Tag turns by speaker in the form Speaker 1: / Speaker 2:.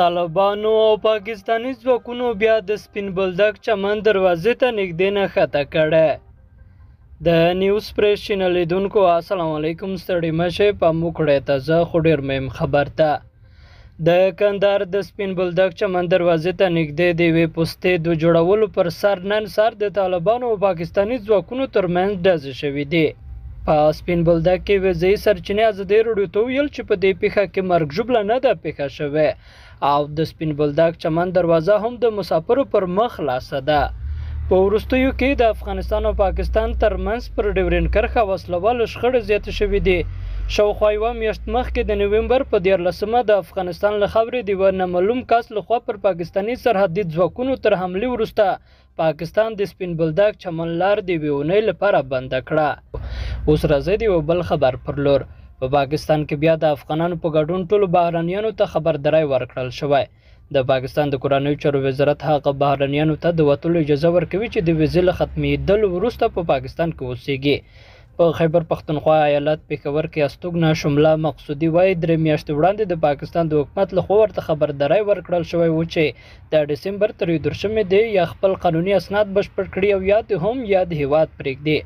Speaker 1: طالبانو او پاکستاني ځواکونو بیا د سپین بولدک چمن دروازې ته نږدې نښته کړې. د نیوز پریس چینل لیدونکو السلام علیکم، ستړي مه شئ، پام وکړئ تازه خو ډېر مهم خبر ته. د کندهار د سپین بولدک چمن دروازې ته نږدې د یوې پوستې د جوړولو پر سر نن سهار د طالبانو او پاکستاني ځواکونو ترمنځ ډزې شوې دي. په سپین بولدک کې وضعي سرچینې ازادي راډیو ته ویل چې په دې پیښه کې مرګ ژوبله نه ده پیښه شوې او د سپین بولدک چمن دروازه هم د مسافرو پر مخ خلاصه ده. په وروستیو کې د افغانستان او پاکستان ترمنځ پر ډیورنډ کرښه وسلوالو شخړې زیاتې شوې دي. شاوخوا یوه میاشت مخکې د نومبر په 14مه د افغانستان له خاورې د یوه نامعلوم کس لخوا پر پاکستاني سرحدي ځواکونو تر حملې وروسته پاکستان د سپین بولدک چمن لار د یوې اونۍ لپاره بنده کړه. اوس راځئ د یو بل خبر پر لور. په پاکستان کې بیا د افغانانو په ګډون ټولو بهرنیانو ته خبرداری ورکړل شوی. د پاکستان د کورنیو چارو وزارت هغه بهرنیانو ته د وتلو اجازه ورکوي چې د ویزې له ختمېدلو وروسته په پاکستان کې اوسیږي. په خیبر پښتونخوا ایالت پېښور کې استوګنه شمله مقصودي وایي 3 میاشتې وړاندې د پاکستان د حکومت لخوا ورته خبرداری ورکړل شوی و چې د ډسمبر تر 14مې دی یا خپل قانوني اسناد بشپړ کړي او یا د هیواد پرېږدي.